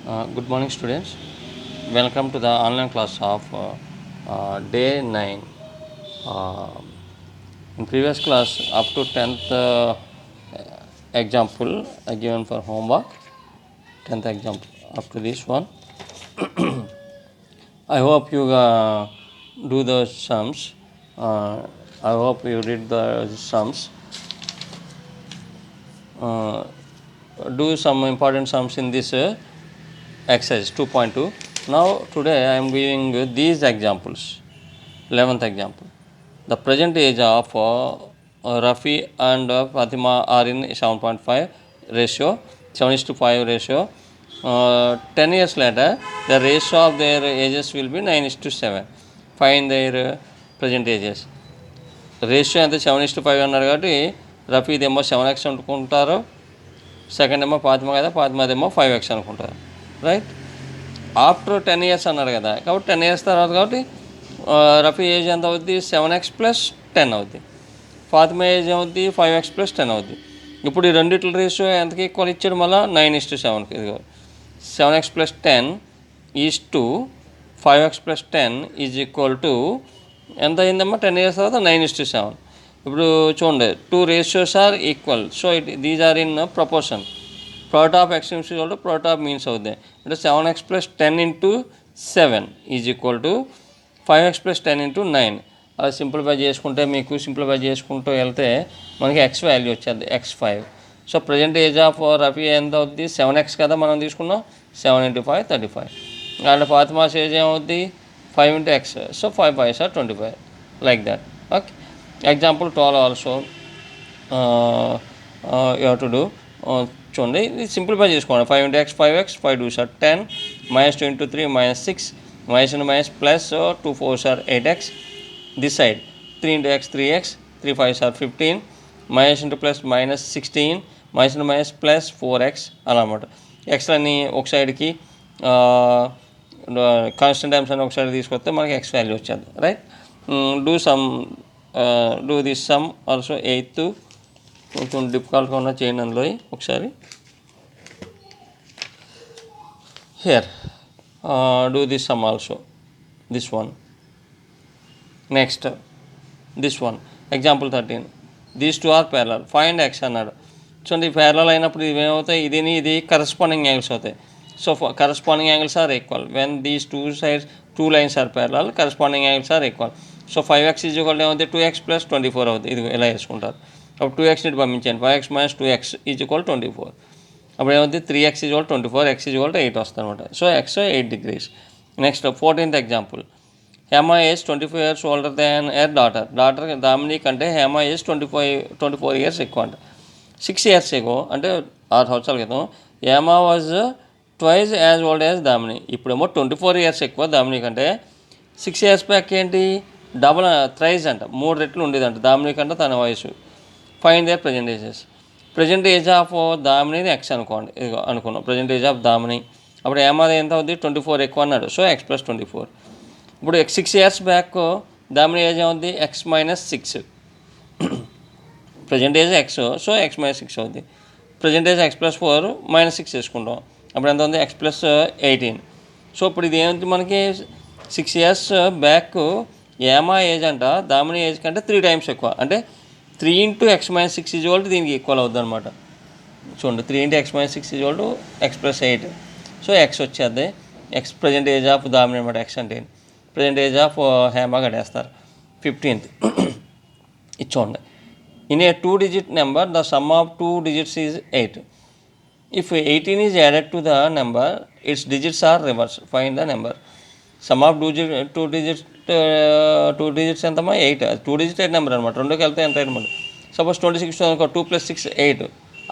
Good morning, students. Welcome to the online class of day 9. Uh, in previous class, up to 10th example given for homework, 10th example up to this one. I hope you do the sums. I hope you read the sums. Do some important sums in this exercise 2.2. Now today I am giving these examples. 11th example. The present age of Rafi and Fatima are in 7.5 ratio, 7:5 ratio. 10 years later, the ratio of their ages will be 9:7. Find their present ages. Ratio ఎంత 7:5 అన్నారు కాబట్టి రఫీదేమో 7x అనుకుంటారు, second ఏమో ఫాతిమా కదా, ఫాతిమాదేమో 5x అనుకుంటారు. Right. After 10 years అన్నారు కదా, కాబట్టి 10 years తర్వాత కాబట్టి రఫీ ఏజ్ ఎంత అవుద్ది? 7x + 10 అవుద్ది. ఫాతిమా ఏజ్ అవుద్ది 5x + 10 అవుద్ది. ఇప్పుడు ఈ రెండిట్ల రేషియో ఎంతకి ఈక్వల్ ఇచ్చాడు? మళ్ళీ 9:7కి. ఇదిగో 7x + 10 is to 5x + 10 is equal to ఎంత అయిందమ్మా? 10 years తర్వాత 9:7. ఇప్పుడు చూడండి, 2 ratios are equal. So these are in proportion. Product of extremes is equal to product of means అవుద్ది. అంటే 7x + 10 × 7 is equal to 5x + 10 × 9. అలా సింప్లిఫై చేసుకుంటే, మీకు సింప్లిఫై చేసుకుంటూ వెళ్తే మనకి x వాల్యూ వచ్చేది x5. So present age of Rafi ఎంత అవుద్ది? 7x కదా మనం తీసుకున్నాం. 7 × 5 35. అండ్ ఫాతిమాస్ ఏజ్ ఏమవుద్ది? 5 × x. So 5 × 5 = 25. Like that. Okay. Example 12 also you have to do. చూడండి, ఇది సింప్లిఫై చేసుకోండి. 5 × x 5x, 5 2s are 10, -2 × 3 -6, minus and minus plus 2 4s are 8x. This side 3 × x 3x, 3 5s are 15, minus into plus minus 16, minus and minus plus 4x అలా అన్నమాట. ఎక్స్ట్రాని ఒక సైడ్కి constant times అని ఒక side తీసుకొస్తే మనకి ఎక్స్ వాల్యూ వచ్చేది. Right. Do this sum also. 8th కొంచెం డిఫికల్ట్గా ఉన్న చేయండి అందులో ఒకసారి. Here do this sum also. This one. Next this one. Example 13. These 2 are parallel. Find X అన్నాడు. చూడండి, ప్యారలల్ అయినప్పుడు ఇవి ఏమవుతాయి? ఇది కరస్పాండింగ్ యాంగిల్స్ అవుతాయి. So corresponding angles are equal. When these 2 lines are parallel, corresponding angles are equal. So 5x is equal ఏమవుతుంది? 2x + 24 అవుతుంది. ఇది ఇలా వేసుకుంటారు. అప్పుడు 2x ని పంపించండి. 5x - 2x is equal 24. అప్పుడు ఏమవుతుంది? 3x is equal 24, x is equal 8 వస్తుంది అనమాట. So x 8 degrees. Next 14th example. Hema age 24 years older than her daughter. Damini కంటే హేమ ఏజ్ 24 years ఎక్కువ అంట. 6 years ago, అంటే 6 సంవత్సరాల క్రితం, Hema was twice as old as Damini. ఇప్పుడేమో 24 years ఎక్కువ దామిని కంటే. 6 years బ్యాక్ ఏంటి? డబుల్ థ్రైజ్ అంట, 3 రెట్లు ఉండేదంట దామిని కంటే తన వయసు. Find their present ages. Present age of దామినిది x అనుకోండి. ఇదిగో అనుకున్నాం ప్రజెంట్ ఏజ్ ఆఫ్ దామిని. అప్పుడు ఏమాది ఎంత అవుద్ది? 24 ఎక్కువ అన్నాడు. So x + 24. ఇప్పుడు 6 years బ్యాక్ దామిని ఏజ్ ఏమవుద్ది? x - 6. Present age x, so x - 6 అవుద్ది. ప్రజెంట్ ఏజ్ x + 4 -6 వేసుకుంటాం. అప్పుడు ఎంత ఉంది? x + 18. సో ఇప్పుడు ఇది ఏమిటి మనకి? 6 years బ్యాక్ ఏమా ఏజ్ అంట దామిని ఏజ్ కంటే 3 times ఎక్కువ. అంటే 3 × x - 6 ఈజ్ ఈక్వల్ టు దీనికి ఈక్వల్ అవుద్ది అనమాట. చూడండి, 3 × x - 6 is equal to x + 8. So x వచ్చేది. x present age of Damini అనమాట. x అంటే ప్రజెంట్ ఏజ్ ఆఫ్ హేమ కట్టేస్తారు. 15th. ఇది చూడండి. In a 2-digit number the sum of 2 digits is 8. If 18 is added to the number its digits are reverse. Find the number. Sum of 2 digits ఎంతమ్మా? 8. 2 digit number అనమాట. రెండుకి వెళ్తే ఎంత అనమాట? Suppose 26 అనుకో, 2 + 6 8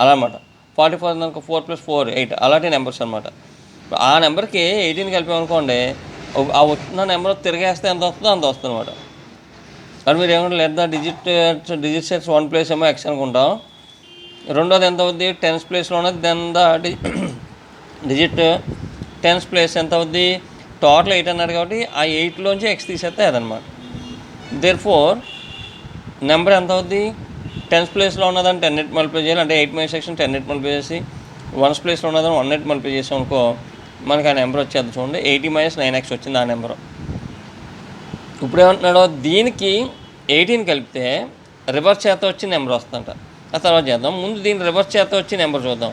అలా అనమాట. 44 అనుకో, 4 + 4 8 అలాంటి నెంబర్స్ అనమాట. ఆ నెంబర్కి 18 కలిపామనుకోండి, ఆ వచ్చిన నెంబర్ తిరిగేస్తే ఎంత వస్తుందో అంత వస్తుంది అనమాట. కానీ మీరు ఏమంటే let the digit sets 1 place ఏమో x అనుకుంటాం. రెండోది ఎంత అవుద్ది? 10th ప్లేస్లో ఉన్నది. Then the digit 10th place ఎంత అవుద్ది? టోటల్ 8 అన్నాడు కాబట్టి ఆ 8లోంచి x తీసేస్తే అదనమాట. దేర్ ఫోర్ నెంబర్ ఎంత అవుద్ది? 10th ప్లేస్లో ఉన్నదని 10 net మల్టిప్లై చేయాలి. అంటే 8 - section 10 net మల్టిప్లై చేసి, 1st ప్లేస్లో ఉన్నదని 1 net మల్టిప్లై చేసాం అనుకో, మనకి ఆ నెంబర్ వచ్చేది చూడండి 80 - 9x వచ్చింది ఆ నెంబరు. ఇప్పుడు ఏమంటున్నాడో దీనికి 18 కలిపితే రివర్స్ చేత వచ్చి నెంబర్ వస్తుందంట. ఆ తర్వాత చేద్దాం. ముందు దీన్ని రివర్స్ చేత వచ్చి నెంబర్ చూద్దాం.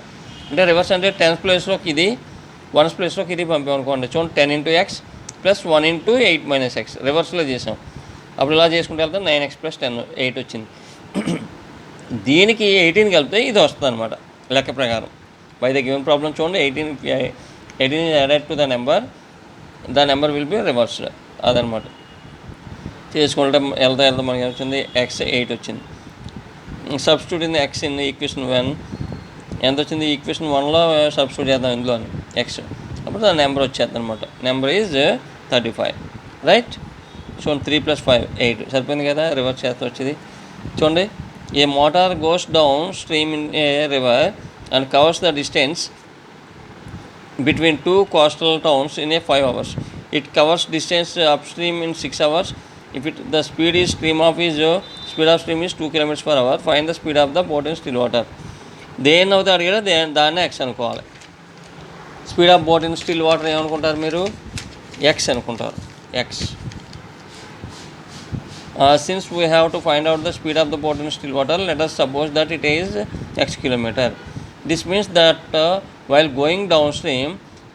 అంటే రివర్స్ అంటే 10th ప్లేస్లోకి ఇది, 1st ప్లేస్లోకి ఇది పంపామనుకోండి. చూడండి 10 × x + 1 × 8 - x రివర్స్లో చేసాం. అప్పుడు ఇలా చేసుకుంటే వెళ్తే 9x + 10 8 వచ్చింది. దీనికి 18 కలిపితే ఇది వస్తుంది అనమాట లెక్క ప్రకారం. బై ద గివెన్ ప్రాబ్లం చూడండి 18 added to the number will be reversed అదనమాట. చేసుకుంటే వెళ్తా మనకి వచ్చింది x 8 వచ్చింది. Substitute in x in equation 1 ఎంత వచ్చింది? ఈక్వేషన్ 1లో సబ్స్టిట్యూట్ చేద్దాం ఇందులో x. అప్పుడు దాని నెంబర్ వచ్చేది అనమాట. Number is 35 right. చూడండి 3 + 5 8 సరిపోయింది కదా. రివర్స్ చేస్తే వచ్చేది చూడండి. A motor goes downstream in a river and covers the distance between 2 coastal towns in a 5 hours. It covers distance upstream in 6 hours. If the speed of stream is 2 km/h, find the speed of the boat in still water. దేన్ని అవుతే అడిగాడో దాన్నే x అనుకోవాలి. Speed of boat in still water ఏమనుకుంటారు మీరు? x అనుకుంటారు. x. Since we have to find out the speed of the boat in still water, let us suppose that it is x kilometer. This means that while going downstream,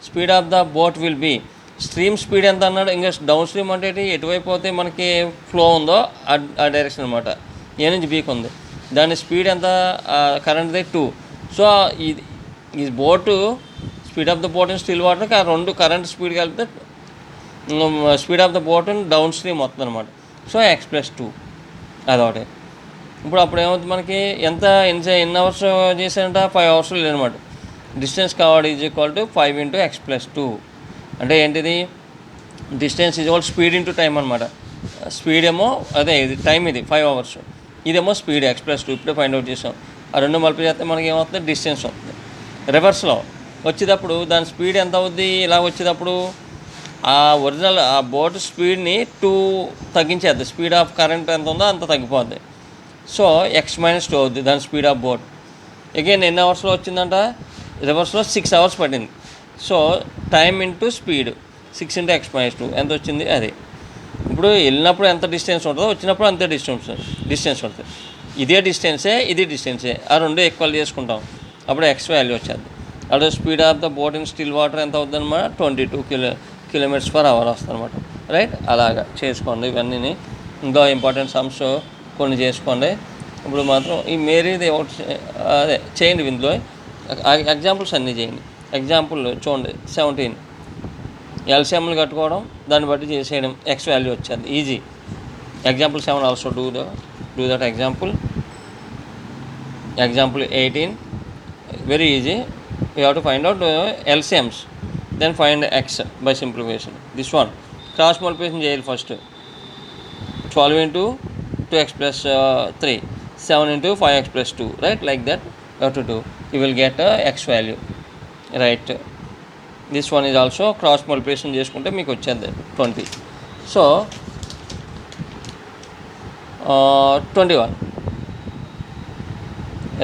speed of the boat will be stream speed ఎంత అన్నాడు. ఇంకా down stream అంటే ఎటువైపు అయితే మనకి flow ఉందో ఆ direction అనమాట. ఏ నుంచి బీక్ ఉంది దాని స్పీడ్ ఎంత? కరెంట్ది 2. సో ఈ boat speed of the boat in still వాటర్కి ఆ రెండు కరెంట్ స్పీడ్ కలిపితే speed of the boat in down stream వస్తుంది అనమాట. సో x + 2 అదొకటి. అప్పుడు ఏమవుతుంది మనకి? ఎంత ఎన్ని అవర్స్ చేశారంట? 5 hours లేదనమాట. Distance covered is equal to 5 × x + 2. అంటే ఏంటిది? Distance is equal speed into time అనమాట. స్పీడ్ ఏమో అదే ఇది టైం, ఇది 5 hours. ఇదేమో స్పీడ్ x + 2 ఇప్పుడే ఫైండ్ అవుట్ చేసాం. ఆ రెండు మల్పి చేస్తే మనకి ఏమవుతుంది? డిస్టెన్స్ వస్తుంది. రివర్స్లో వచ్చేటప్పుడు దాని స్పీడ్ ఎంత అవుద్ది? ఇలా వచ్చేటప్పుడు ఆ ఒరిజినల్ ఆ బోట్ స్పీడ్ని 2 తగ్గించేద్ది. స్పీడ్ ఆఫ్ కరెంట్ ఎంత ఉందో అంత తగ్గిపోద్ది. సో x - 2 అవుద్ది దాని స్పీడ్ ఆఫ్ బోట్. అగైన్ ఎన్ని అవర్స్లో వచ్చిందంట? రివర్స్లో 6 hours పట్టింది. So time into speed 6 × x - 2 ఎంత వచ్చింది? అది. ఇప్పుడు వెళ్ళినప్పుడు ఎంత డిస్టెన్స్ ఉంటుందో వచ్చినప్పుడు అంతే డిస్టెన్స్ ఉంటుంది. ఇదే డిస్టెన్సే, ఇది డిస్టెన్సే, ఆ రెండు ఈక్వల్ చేసుకుంటాం. అప్పుడు x వాల్యూ వచ్చేది. అదే speed of the boat in still water ఎంత అవుతుంది అనమాట? 22 km/h వస్తుంది అనమాట. రైట్. అలాగా చేసుకోండి ఇవన్నీ. ఇంకా ఇంపార్టెంట్ సమ్స్ కొన్ని చేసుకోండి. ఇప్పుడు మాత్రం ఈ మేరీది అదే చేయండి. ఇందులో ఎగ్జాంపుల్స్ అన్నీ చేయండి. ఎగ్జాంపుల్ చూడండి 17 ఎల్సిఎంలు కట్టుకోవడం, దాన్ని బట్టి చేసేయడం, x వాల్యూ వచ్చేది. Easy. Example 7 also do that example 18 very easy. You have to find out LCMs, then find x by simplification. This one cross multiplication చేయాలి first. 12 × 2x + 3, 7 × 5x + 2, right? Like that you have to do. You will get x value, right? This one is also cross multiplication చేసుకుంటే మీకు వచ్చేది 20. So 21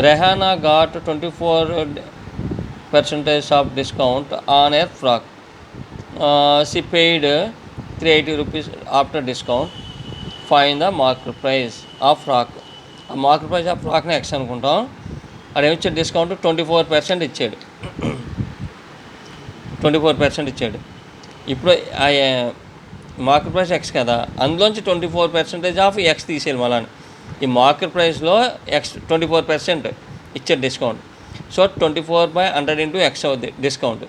Rehana got 24% of discount on her frock. She paid 380 rupees after discount. Find the market price of frock. ఆ market price of ఫ్రాక్ని x అనుకుంటాం. అదేమిచ్చాడు? Discount 24% ఇచ్చాడు. 24% ఇచ్చాడు. ఇప్పుడు market price x కదా, అందులోంచి 24% ఆఫ్ x తీసేయాలి. మళ్ళీ ఈ మార్కెట్ ప్రైస్లో x 24% ఇచ్చాడు డిస్కౌంట్. సో 24/100 × x అవుద్ది డిస్కౌంట్.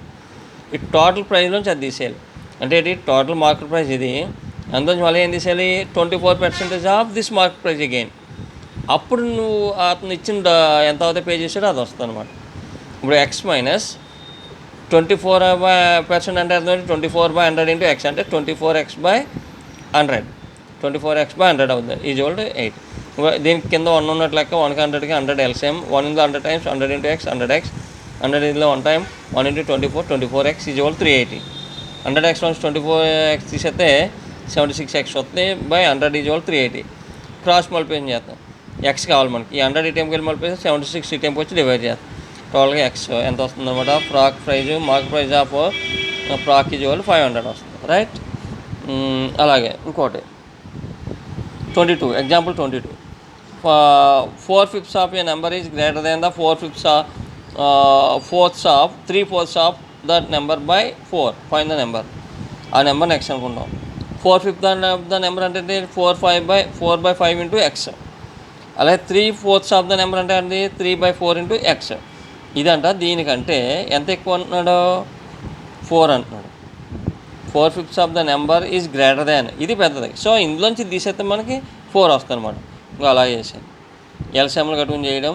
ఈ టోటల్ ప్రైస్లోంచి అది తీసేయాలి. అంటే ఇది టోటల్ మార్కెట్ ప్రైస్ ఇది, అందులోంచి మళ్ళీ ఏం తీసేయాలి? 24% of this market price again. అప్పుడు నువ్వు అతను ఇచ్చిన ఎంత అవుతే పే చేసాడో అది వస్తుంది అనమాట. ఇప్పుడు x - 24% అంటే అర్థం 24/100 × x అంటే 24x/100. 24x/100 అవుతుంది. Is equal to 8. దీనికి కింద 1 ఉన్నట్టు లెక్క. 1కి 100కి 100 LCM. 1 × 100 times 100 × x 100x. 100 ఇందులో 1 time 1 × 24 24x is equal 380. 100x నుంచి 24x తీసేస్తే 76x వస్తుంది. By 100 is equal 380. Cross multiplication చేస్తాం. x కావాలి మనకి. ఈ 100 ఈ టైంకి వెళ్ళి మల్టిప్లికేషన్ 76 ఈ టైంకి వచ్చి డివైడ్ చేస్తాం. టోటల్గా x ఎంత వస్తుంది అనమాట? Frock price market price of frock is equal 500 వస్తుంది, రైట్. అలాగే ఇంకోటి 22, example 22. 4/5 of a number is greater than the 4/5 fourths of 3/4 of that number by 4. Find the number. ఆ నెంబర్ నెక్స్ట్ అనుకుంటాం. 4/5 ఆఫ్ ద నెంబర్ అంటే 4/5 into X. అలాగే 3/4 of the number అంటే అది 3/4 into X. ఇదంట దీనికంటే ఎంత ఎక్కువ అంటున్నాడు, 4 అంటున్నాడు. 4/5 of the number is greater than, ఇది పెద్దది. సో ఇందులోంచి తీసేస్తే మనకి 4 వస్తుంది అనమాట. ఇంకా అలా చేసాను, ఎల్సిఎంలు కట్టుకుని చేయడం,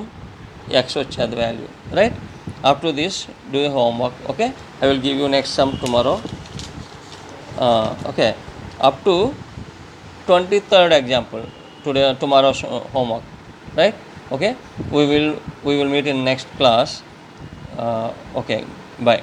ఎక్స్ వచ్చేది value, right. Up to this do homework. Okay, I will give you next some tomorrow. Okay, up to 23rd example tomorrow's homework, right? Okay, we will meet in next class. Okay, bye.